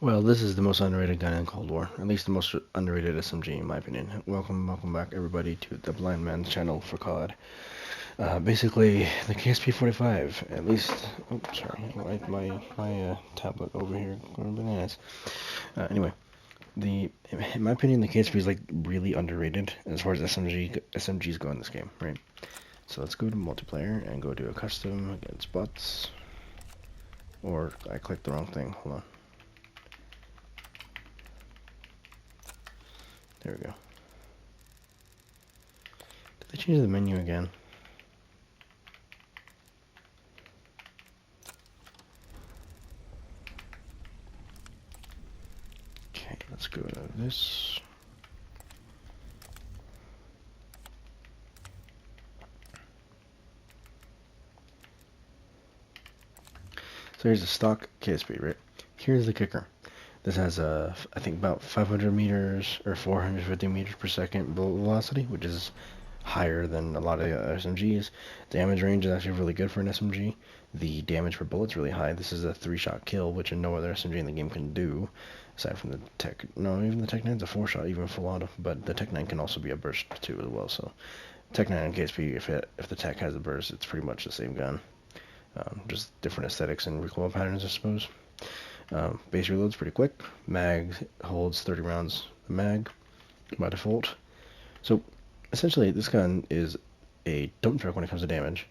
Well, this is the most underrated gun in Cold War, at least the most underrated SMG in my opinion. Welcome back everybody to the Blind Man's channel for COD. Basically, the KSP-45, at least, oh, sorry, my tablet over here going bananas. Anyway, in my opinion, the KSP is like really underrated as far as SMGs go in this game, right? So let's go to multiplayer and go to a custom against bots, or I clicked the wrong thing, hold on. There we go. Did they change the menu again? Okay, let's go to this. So here's the stock KSP, right? Here's the kicker. This has I think about 500 meters or 450 meters per second bullet velocity, which is higher than a lot of SMGs. Damage range is actually really good for an SMG. The damage per bullet's really high. This is a 3-shot kill, which no other SMG in the game can do, aside from the Tech. No, even the Tech 9's a 4-shot, even full auto. But the Tech 9 can also be a burst too as well. So Tech 9 and KSP, if the Tech has a burst, it's pretty much the same gun. Just different aesthetics and recoil patterns, I suppose. Base reload's pretty quick. Mag holds 30 rounds a mag by default. So essentially, this gun is a dump truck when it comes to damage,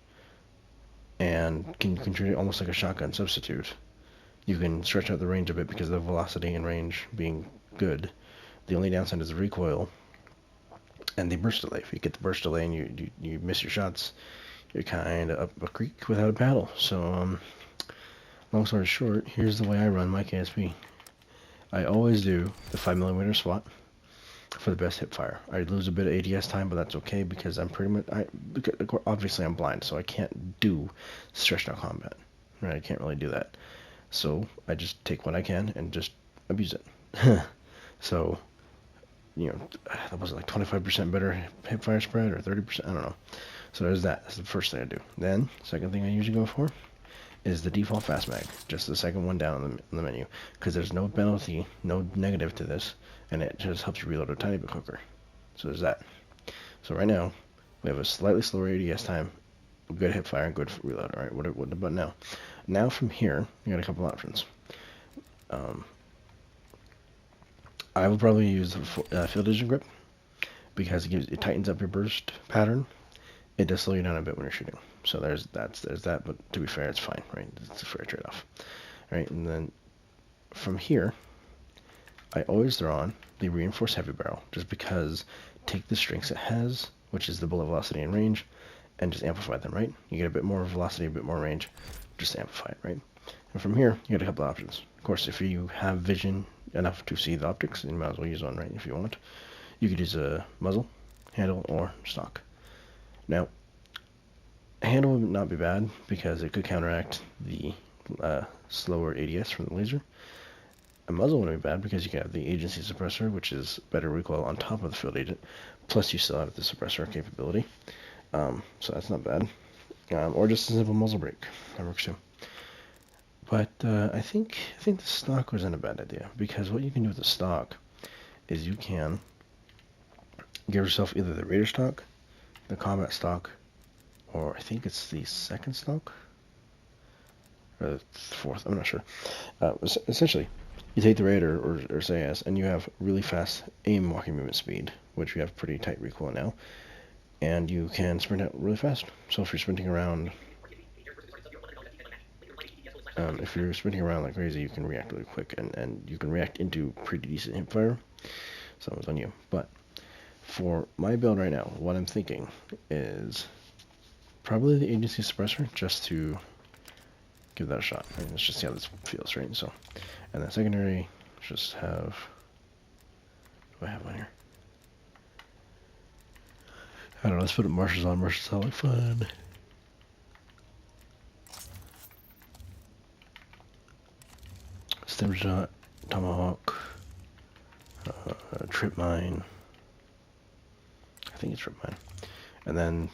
and can treat it almost like a shotgun substitute. You can stretch out the range a bit because of the velocity and range being good. The only downside is the recoil and the burst delay. If you get the burst delay and you miss your shots, you're kind of up a creek without a paddle. So long story short, here's the way I run my KSP. I always do the 5mm SWAT for the best hip fire. I lose a bit of ADS time, but that's okay because I'm pretty much, obviously I'm blind, so I can't do stretched out combat. Right, I can't really do that. So I just take what I can and just abuse it. So, that was like 25% better hip fire spread or 30%, I don't know. So there's that. That's the first thing I do. Then, second thing I usually go for is the default fast mag, just the second one down on the menu, because there's no penalty, no negative to this, and it just helps you reload a tiny bit quicker. So there's that. So right now, we have a slightly slower ADS time, good hip fire, and good reload. All right, what about now? Now from here, you got a couple options. I will probably use the field vision grip because it tightens up your burst pattern. It does slow you down a bit when you're shooting. So there's that, but to be fair, it's fine, right? It's a fair trade-off, right? And then from here, I always throw on the reinforced heavy barrel, just because take the strengths it has, which is the bullet velocity and range, and just amplify them, right? You get a bit more velocity, a bit more range, just amplify it, right? And from here, you get a couple of options. Of course, if you have vision enough to see the optics, you might as well use one, right? If you want, you could use a muzzle, handle, or stock. Now, handle would not be bad because it could counteract the slower ADS from the laser. A muzzle wouldn't be bad because you can have the agency suppressor, which is better recoil on top of the field agent, plus you still have the suppressor capability. So that's not bad. Or just a simple muzzle brake. That works too. But I think the stock wasn't a bad idea, because what you can do with the stock is you can give yourself either the Raider stock, the combat stock, or I think it's the second stock, or the fourth, I'm not sure. Essentially, you take the Raider or SAS, and you have really fast aim walking movement speed, which you have pretty tight recoil now, and you can sprint out really fast. So if you're sprinting around, like crazy, you can react really quick, and you can react into pretty decent hip fire. So it's on you. But for my build right now, what I'm thinking is probably the agency suppressor, just to give that a shot. Right? Let's just see how this feels, right? So, and then secondary, just have, what do I have on here? I don't know, let's put marshals on. Marshals sound like fun. Stem shot, tomahawk, trip mine. I think it's trip mine. And then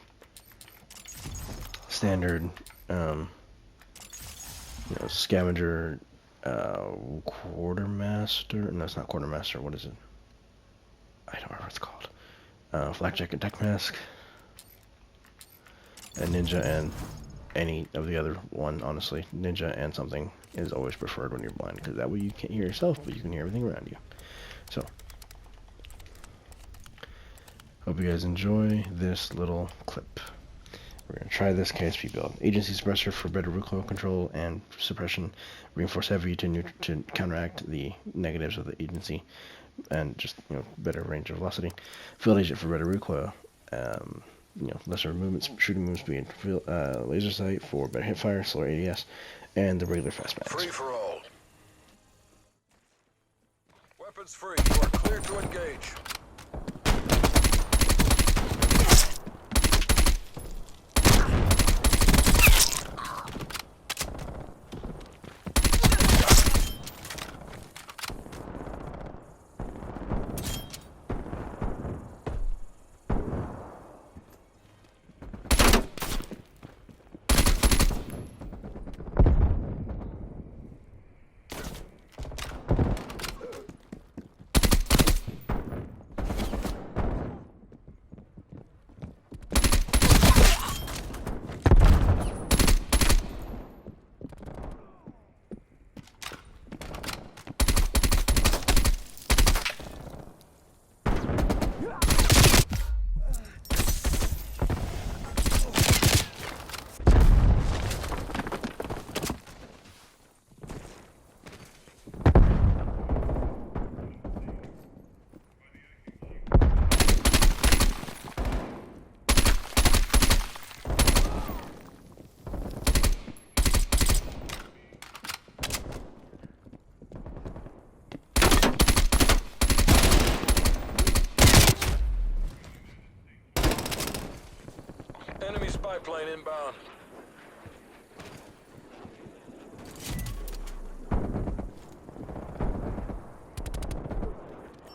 standard, scavenger, Quartermaster. No, it's not quartermaster. What is it? I don't remember what it's called. Flak jacket, deck mask, a ninja, and any of the other one. Honestly, ninja and something is always preferred when you're blind, because that way you can't hear yourself, but you can hear everything around you. So, hope you guys enjoy this little clip. We're going to try this KSP build. Agency suppressor for better recoil control and suppression. Reinforce heavy to counteract the negatives of the agency and just, better range of velocity. Field agent for better recoil. Lesser movements, shooting move speed. Laser sight for better hip fire, slower ADS, and the regular fast mags. Free for all. Weapons free. You are clear to engage. Enemy spy plane inbound.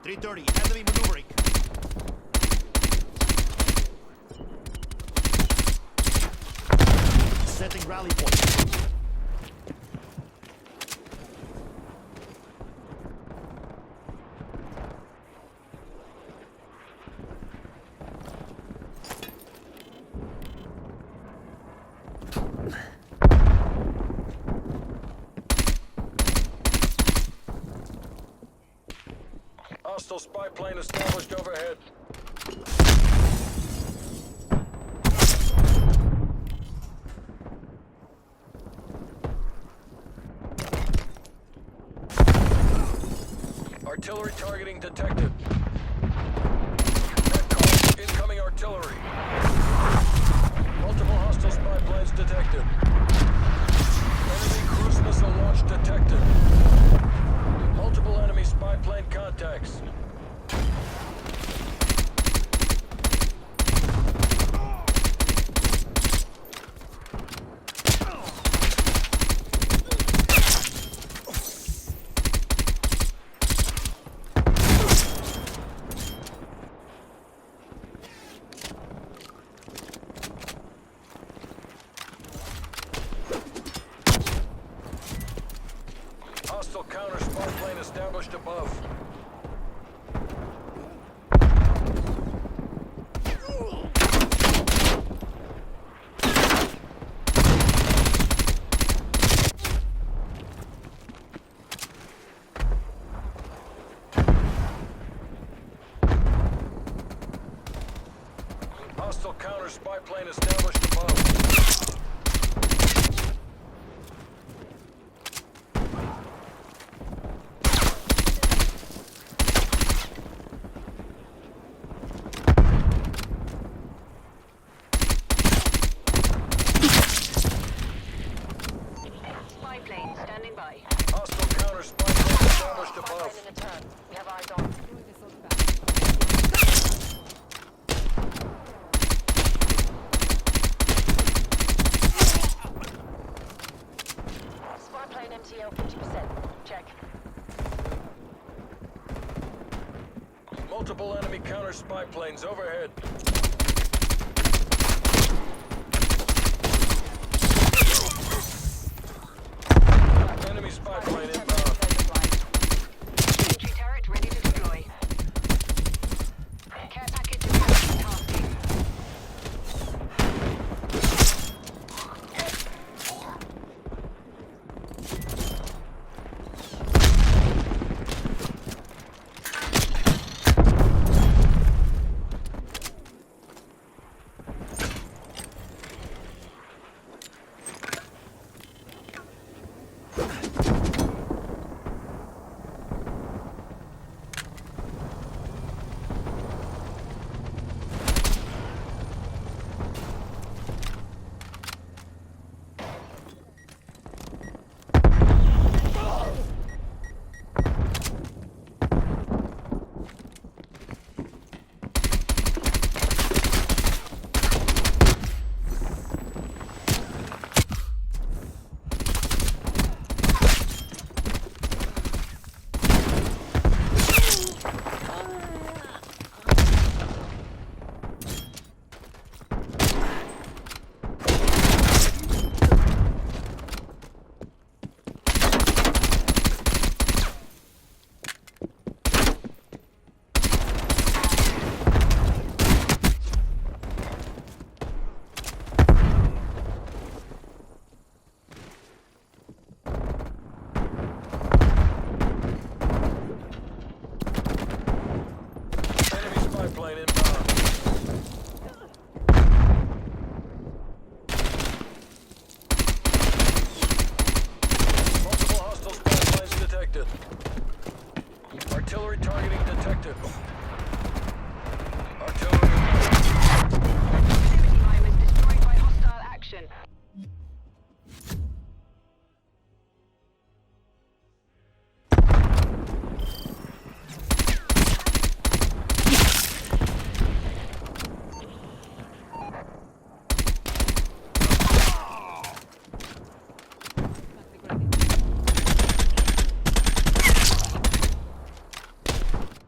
.330, enemy maneuvering. Setting rally point. Hostile spy plane established overhead. Artillery targeting detected. Red call. Incoming artillery. Multiple hostile spy planes detected. Enemy cruise missile launch detected. Multiple enemy spy plane contacts. Hostile counter spy plane established above. Hostile counter spy plane established above. Spy plane standing by. Hostile counter spy plane established Spy plane above. in the turn. We have eyes on. Spy plane MTL 50%. Check. Multiple enemy counter spy planes overhead. Enemy spy plane inbound. Artillery targeting detected.